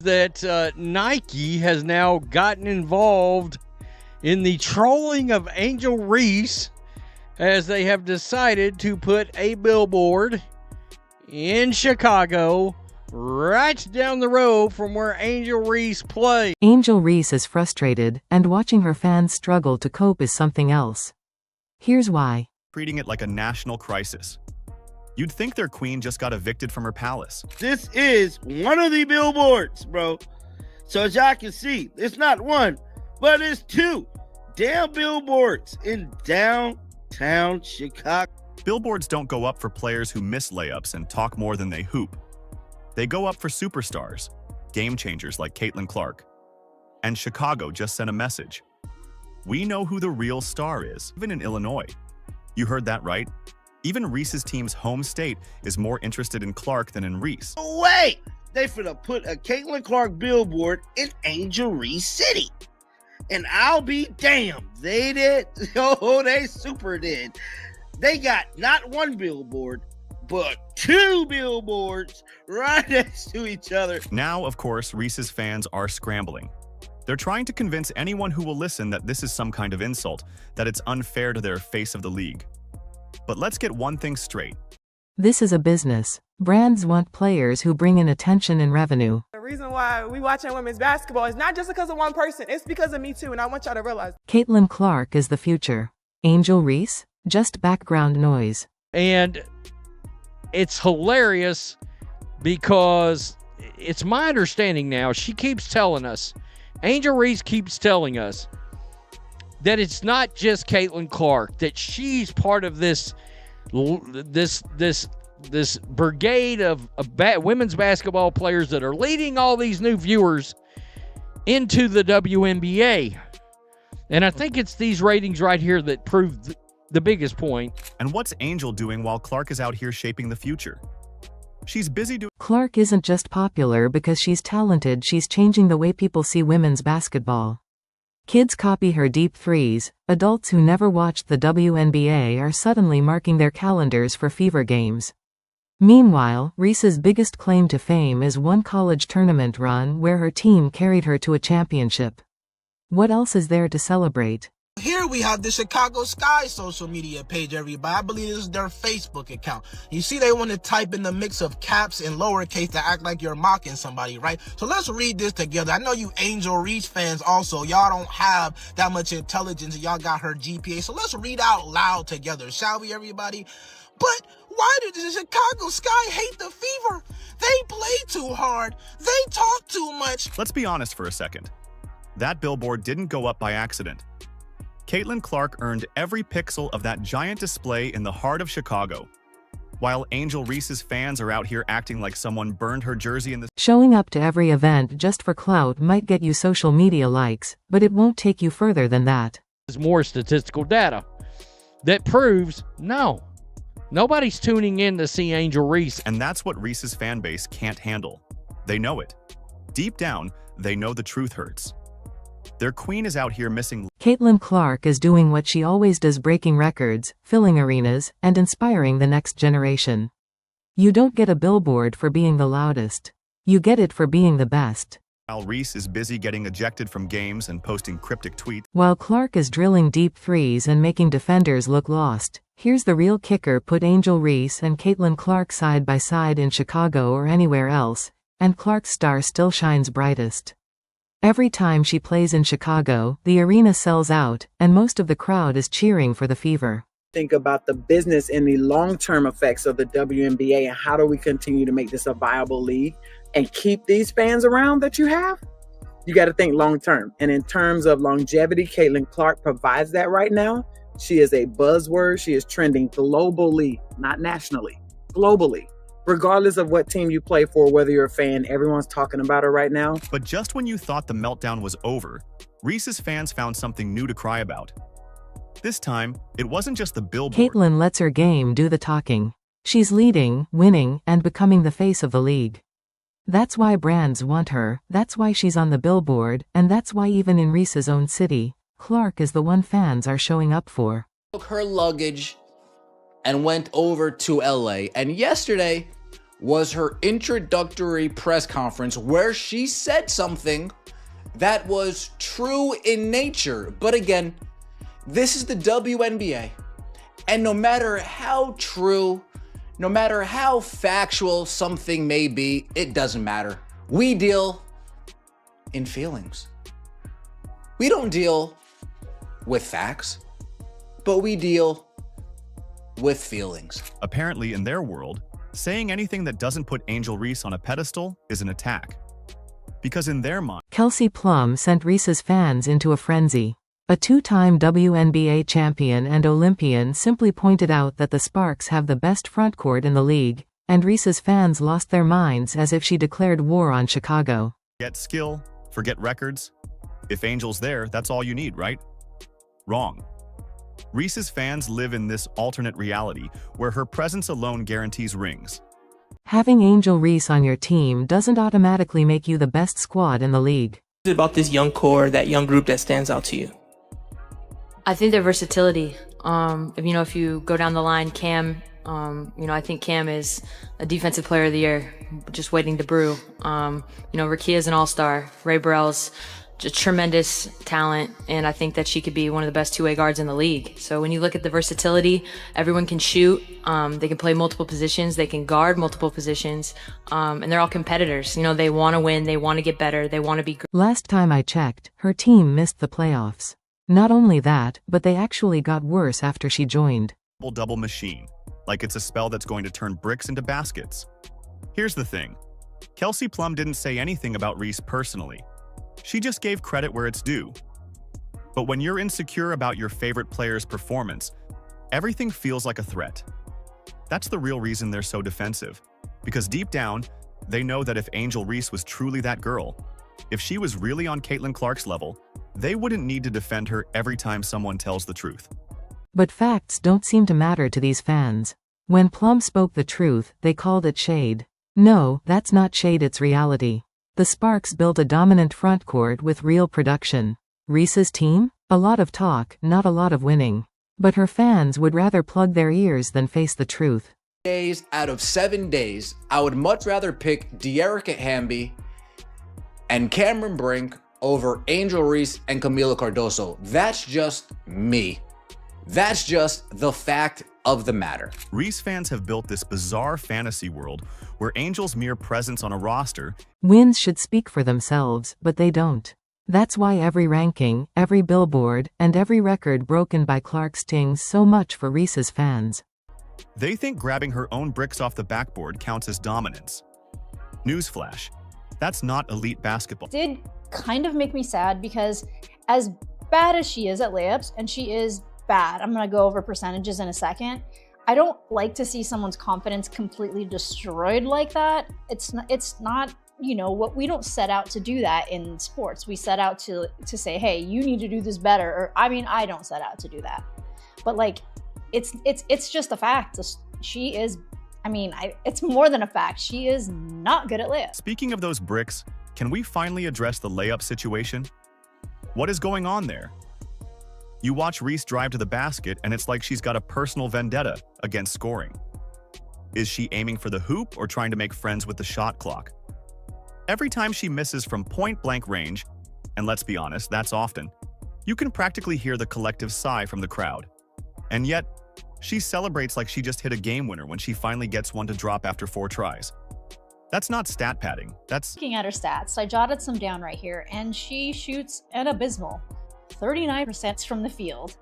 That Nike has now gotten involved in the trolling of Angel Reese as they have decided to put a billboard in Chicago right down the road from where Angel Reese plays. Angel Reese is frustrated, and watching her fans struggle to cope is something else. Here's why. Treating it like a national crisis. You'd think their queen just got evicted from her palace. This is one of the billboards, bro. So as y'all can see, it's not one, but it's two damn billboards in downtown Chicago. Billboards don't go up for players who miss layups and talk more than they hoop. They go up for superstars, game changers like Caitlin Clark. And Chicago just sent a message. We know who the real star is, even in Illinois. You heard that right? Even Reese's team's home state is more interested in Clark than in Reese. Wait! They finna put a Caitlin Clark billboard in Angel Reese City. And I'll be damned. They did. Oh, they super did. They got not one billboard, but two billboards right next to each other. Now, of course, Reese's fans are scrambling. They're trying to convince anyone who will listen that this is some kind of insult, that it's unfair to their face of the league. But let's get one thing straight. This is a business. Brands want players who bring in attention and revenue. The reason why we watching women's basketball is not just because of one person, it's because of me too, and I want y'all to realize. Caitlin Clark is the future. Angel Reese? Just background noise. And it's hilarious because it's my understanding now, she keeps telling us, Angel Reese keeps telling us that it's not just Caitlin Clark, that she's part of this brigade of women's basketball players that are leading all these new viewers into the WNBA. And I think it's these ratings right here that prove the biggest point. And what's Angel doing while Clark is out here shaping the future? She's busy doing... Clark isn't just popular because she's talented, she's changing the way people see women's basketball. Kids copy her deep threes. Adults who never watched the WNBA are suddenly marking their calendars for Fever games. Meanwhile, Reese's biggest claim to fame is one college tournament run where her team carried her to a championship. What else is there to celebrate? Here we have the Chicago Sky social media page, everybody. I believe this is their Facebook account. You see they want to type in the mix of caps and lowercase to act like you're mocking somebody, right? So let's read this together. I know you Angel Reese fans also. Y'all don't have that much intelligence and y'all got her GPA. So let's read out loud together, shall we, everybody? But why did the Chicago Sky hate the Fever? They play too hard. They talk too much. Let's be honest for a second. That billboard didn't go up by accident. Caitlin Clark earned every pixel of that giant display in the heart of Chicago. While Angel Reese's fans are out here acting like someone burned her jersey in the... Showing up to every event just for clout might get you social media likes, but it won't take you further than that. There's more statistical data that proves no. Nobody's tuning in to see Angel Reese. And that's what Reese's fan base can't handle. They know it. Deep down, they know the truth hurts. Their queen is out here missing... Caitlin Clark is doing what she always does, breaking records, filling arenas, and inspiring the next generation. You don't get a billboard for being the loudest. You get it for being the best. While Reese is busy getting ejected from games and posting cryptic tweets. While Clark is drilling deep threes and making defenders look lost, here's the real kicker: put Angel Reese and Caitlin Clark side by side in Chicago or anywhere else, and Clark's star still shines brightest. Every time she plays in Chicago, the arena sells out, and most of the crowd is cheering for the Fever. Think about the business and the long-term effects of the WNBA and how do we continue to make this a viable league and keep these fans around that you have? You got to think long-term. And in terms of longevity, Caitlin Clark provides that right now. She is a buzzword. She is trending globally, not nationally, globally. Regardless of what team you play for, whether you're a fan, everyone's talking about her right now. But just when you thought the meltdown was over, Reese's fans found something new to cry about. This time, it wasn't just the billboard. Caitlin lets her game do the talking. She's leading, winning, and becoming the face of the league. That's why brands want her, that's why she's on the billboard, and that's why even in Reese's own city, Clark is the one fans are showing up for. Took her luggage and went over to LA, and yesterday was her introductory press conference where she said something that was true in nature. But again, this is the WNBA. And no matter how true, no matter how factual something may be, it doesn't matter. We deal in feelings. We don't deal with facts, but we deal with feelings. Apparently, in their world, saying anything that doesn't put Angel Reese on a pedestal is an attack. Because in their mind, Kelsey Plum sent Reese's fans into a frenzy. A two-time WNBA champion and Olympian simply pointed out that the Sparks have the best frontcourt in the league, and Reese's fans lost their minds as if she declared war on Chicago. get skill, forget records. If Angel's there, that's all you need, right? Wrong. Reese's fans live in this alternate reality where her presence alone guarantees rings. Having Angel Reese on your team doesn't automatically make you the best squad in the league. What is it about this young core, that young group that stands out to you? I think their versatility. If you go down the line, Cam, I think Cam is a defensive player of the year, just waiting to brew. Rakia's an all-star. Ray Burrell's just tremendous talent, and I think that she could be one of the best two-way guards in the league. So when you look at the versatility, everyone can shoot. They can play multiple positions. They can guard multiple positions, and they're all competitors. They want to win. They want to get better. They want to be great. Last time I checked, her team missed the playoffs. Not only that, but they actually got worse after she joined. Double machine, like it's a spell that's going to turn bricks into baskets. Here's the thing. Kelsey Plum didn't say anything about Reese personally. She just gave credit where it's due. But when you're insecure about your favorite player's performance, everything feels like a threat. That's the real reason they're so defensive. Because deep down, they know that if Angel Reese was truly that girl, if she was really on Caitlin Clark's level, they wouldn't need to defend her every time someone tells the truth. But facts don't seem to matter to these fans. When Plum spoke the truth, they called it shade. No, that's not shade, it's reality. The Sparks built a dominant frontcourt with real production. Reese's team? A lot of talk, not a lot of winning. But her fans would rather plug their ears than face the truth. Days out of 7 days, I would much rather pick De'Erica Hamby and Cameron Brink over Angel Reese and Camila Cardoso. That's just me. That's just the fact of the matter. Reese fans have built this bizarre fantasy world where Angel's mere presence on a roster. Wins should speak for themselves, but they don't. That's why every ranking, every billboard, and every record broken by Clark stings so much for Reese's fans. They think grabbing her own bricks off the backboard counts as dominance. Newsflash, that's not elite basketball. Did kind of make me sad because as bad as she is at layups, and she is bad, I'm gonna go over percentages in a second, I don't like to see someone's confidence completely destroyed like that. It's not what we don't set out to do that in sports. We set out to say, hey, you need to do this better. Or I don't set out to do that. But it's just a fact. She is, it's more than a fact. She is not good at layups. Speaking of those bricks, can we finally address the layup situation? What is going on there? You watch Reese drive to the basket and it's like she's got a personal vendetta against scoring. Is she aiming for the hoop or trying to make friends with the shot clock? Every time she misses from point-blank range, and let's be honest, that's often, you can practically hear the collective sigh from the crowd. And yet, she celebrates like she just hit a game winner when she finally gets one to drop after 4 tries. That's not stat padding, that's... Looking at her stats, I jotted some down right here, and she shoots an abysmal 39% from the field.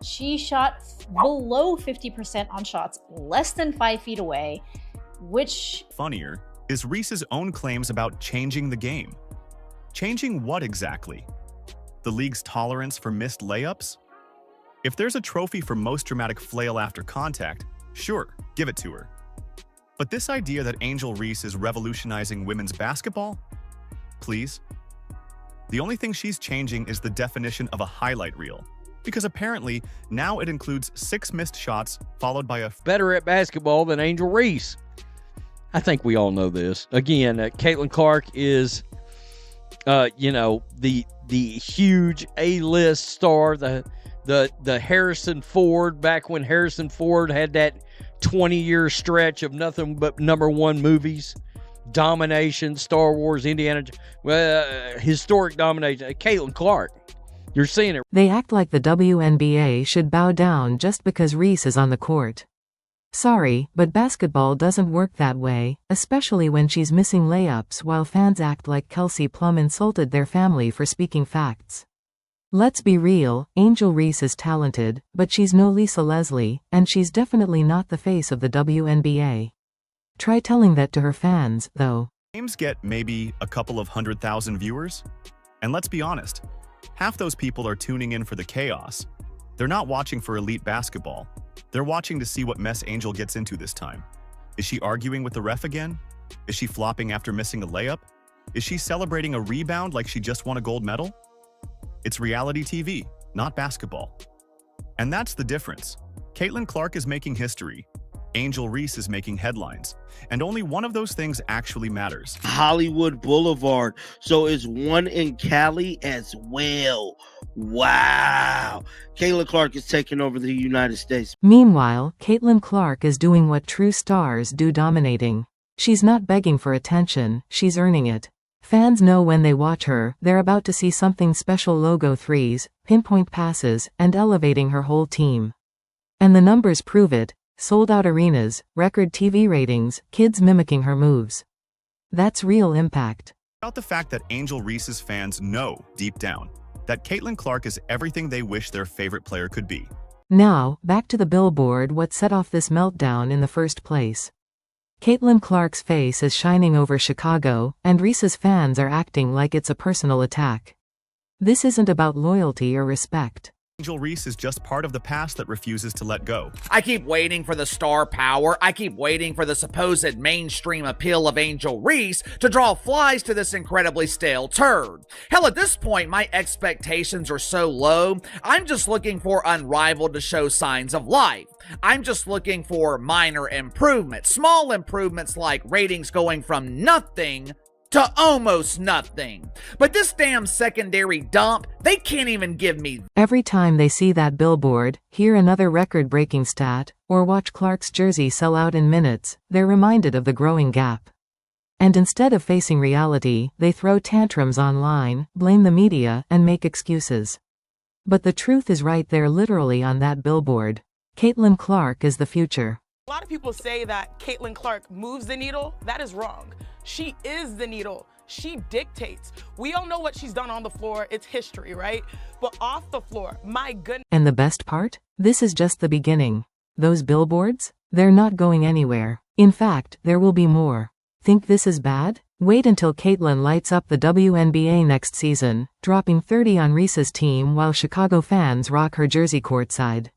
She shot below 50% on shots less than 5 feet away, which... Funnier is Reese's own claims about changing the game. Changing what exactly? The league's tolerance for missed layups? If there's a trophy for most dramatic flail after contact, sure, give it to her. But this idea that Angel Reese is revolutionizing women's basketball? Please? The only thing she's changing is the definition of a highlight reel, because apparently now it includes 6 missed shots followed by a better at basketball than Angel Reese. I think we all know this. Again, Caitlin Clark is, the huge A-list star, the Harrison Ford, back when Harrison Ford had that 20-year stretch of nothing but #1 movies. Domination, Star Wars, Indiana, historic domination. Caitlin Clark, you're seeing it. They act like the WNBA should bow down just because Reese is on the court. Sorry, but basketball doesn't work that way, especially when she's missing layups while fans act like Kelsey Plum insulted their family for speaking facts. Let's be real, Angel Reese is talented, but she's no Lisa Leslie, and she's definitely not the face of the WNBA. Try telling that to her fans, though. Games get maybe a couple of 100,000 viewers. And let's be honest, half those people are tuning in for the chaos. They're not watching for elite basketball. They're watching to see what mess Angel gets into this time. Is she arguing with the ref again? Is she flopping after missing a layup? Is she celebrating a rebound like she just won a gold medal? It's reality TV, not basketball. And that's the difference. Caitlin Clark is making history. Angel Reese is making headlines. And only one of those things actually matters. Hollywood Boulevard. So is one in Cali as well. Wow. Caitlin Clark is taking over the United States. Meanwhile, Caitlin Clark is doing what true stars do, dominating. She's not begging for attention, she's earning it. Fans know when they watch her, they're about to see something special: logo threes, pinpoint passes, and elevating her whole team. And the numbers prove it. Sold-out arenas, record TV ratings, kids mimicking her moves. That's real impact. About the fact that Angel Reese's fans know, deep down, that Caitlin Clark is everything they wish their favorite player could be. Now, back to the Billboard. What set off this meltdown in the first place? Caitlin Clark's face is shining over Chicago, and Reese's fans are acting like it's a personal attack. This isn't about loyalty or respect. Angel Reese is just part of the past that refuses to let go. I keep waiting for the star power. I keep waiting for the supposed mainstream appeal of Angel Reese to draw flies to this incredibly stale turd. Hell, at this point, my expectations are so low, I'm just looking for Unrivaled to show signs of life. I'm just looking for minor improvements, small improvements like ratings going from nothing to almost nothing. But this damn secondary dump, they can't even give me. Every time they see that billboard, hear another record-breaking stat, or watch Clark's jersey sell out in minutes, they're reminded of the growing gap. And instead of facing reality, they throw tantrums online, blame the media, and make excuses. But the truth is right there, literally on that billboard. Caitlin Clark is the future. A lot of people say that Caitlin Clark moves the needle. That is wrong. She is the needle. She dictates. We all know what she's done on the floor. It's history, right? But off the floor, my goodness. And the best part? This is just the beginning. Those billboards? They're not going anywhere. In fact, there will be more. Think this is bad? Wait until Caitlin lights up the WNBA next season, dropping 30 on Reese's team while Chicago fans rock her jersey courtside.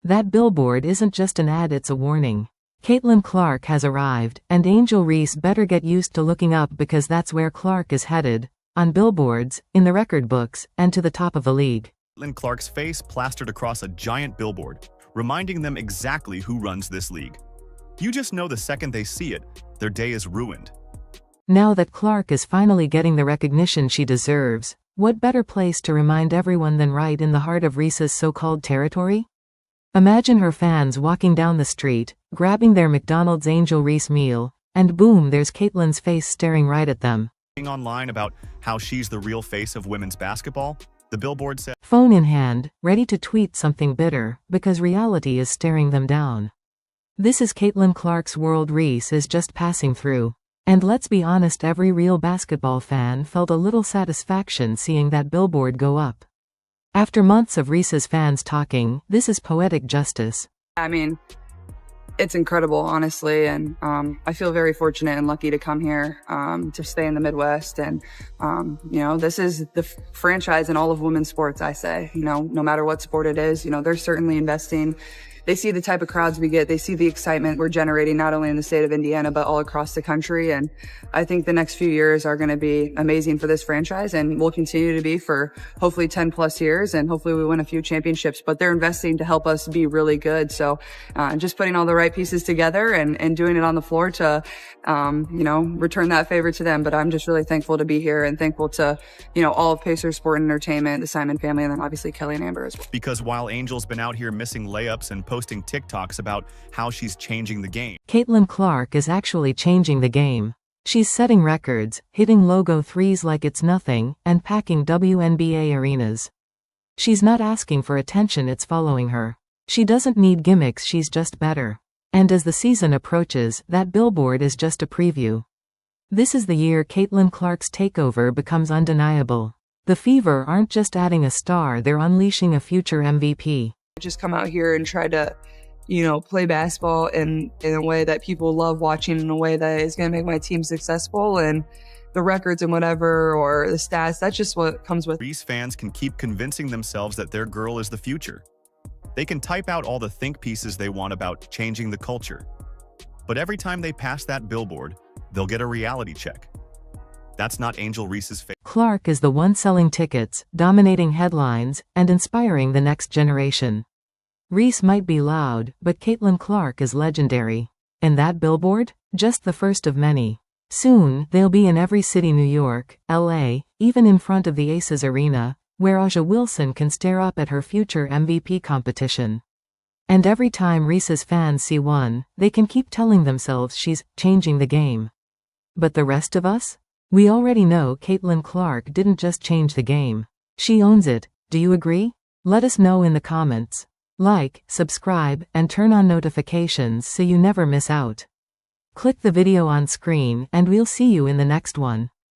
That billboard isn't just an ad, it's a warning. Caitlin Clark has arrived, and Angel Reese better get used to looking up, because that's where Clark is headed. On billboards, in the record books, and to the top of the league. Caitlin Clark's face plastered across a giant billboard, reminding them exactly who runs this league. You just know the second they see it, their day is ruined. Now that Clark is finally getting the recognition she deserves, what better place to remind everyone than right in the heart of Reese's so-called territory? Imagine her fans walking down the street, grabbing their McDonald's Angel Reese meal, and boom, there's Caitlin's face staring right at them. Online about how she's the real face of women's basketball, the billboard said, phone in hand, ready to tweet something bitter, because reality is staring them down. This is Caitlin Clark's world. Reese is just passing through. And let's be honest, every real basketball fan felt a little satisfaction seeing that billboard go up. After months of Reese's fans talking, this is poetic justice. I mean, it's incredible, honestly, and I feel very fortunate and lucky to come here to stay in the Midwest. And, you know, this is the franchise in all of women's sports, I say. You know, no matter what sport it is, you know, they're certainly investing. They see the type of crowds we get. They see the excitement we're generating, not only in the state of Indiana, but all across the country. And I think the next few years are going to be amazing for this franchise, and will continue to be for hopefully 10 plus years. And hopefully we win a few championships, but they're investing to help us be really good. So, just putting all the right pieces together and doing it on the floor to, you know, return that favor to them. But I'm just really thankful to be here, and thankful to, you know, all of Pacers Sport and Entertainment, the Simon family, and then obviously Kelly and Amber as well. Because while Angel's been out here missing layups and posting TikToks about how she's changing the game. Caitlin Clark is actually changing the game. She's setting records, hitting logo threes like it's nothing, and packing WNBA arenas. She's not asking for attention, it's following her. She doesn't need gimmicks, she's just better. And as the season approaches, that billboard is just a preview. This is the year Caitlin Clark's takeover becomes undeniable. The Fever aren't just adding a star, they're unleashing a future MVP. Just come out here and try to, play basketball in a way that people love watching, in a way that is going to make my team successful, and the records and whatever, or the stats, that's just what comes with. Reese fans can keep convincing themselves that their girl is the future. They can type out all the think pieces they want about changing the culture. But every time they pass that billboard, they'll get a reality check. That's not Angel Reese's fate. Clark is the one selling tickets, dominating headlines, and inspiring the next generation. Reese might be loud, but Caitlin Clark is legendary. And that billboard? Just the first of many. Soon, they'll be in every city: New York, LA, even in front of the Aces Arena, where Aja Wilson can stare up at her future MVP competition. And every time Reese's fans see one, they can keep telling themselves she's changing the game. But the rest of us? We already know Caitlin Clark didn't just change the game. She owns it. Do you agree? Let us know in the comments. Like, subscribe, and turn on notifications so you never miss out. Click the video on screen and we'll see you in the next one.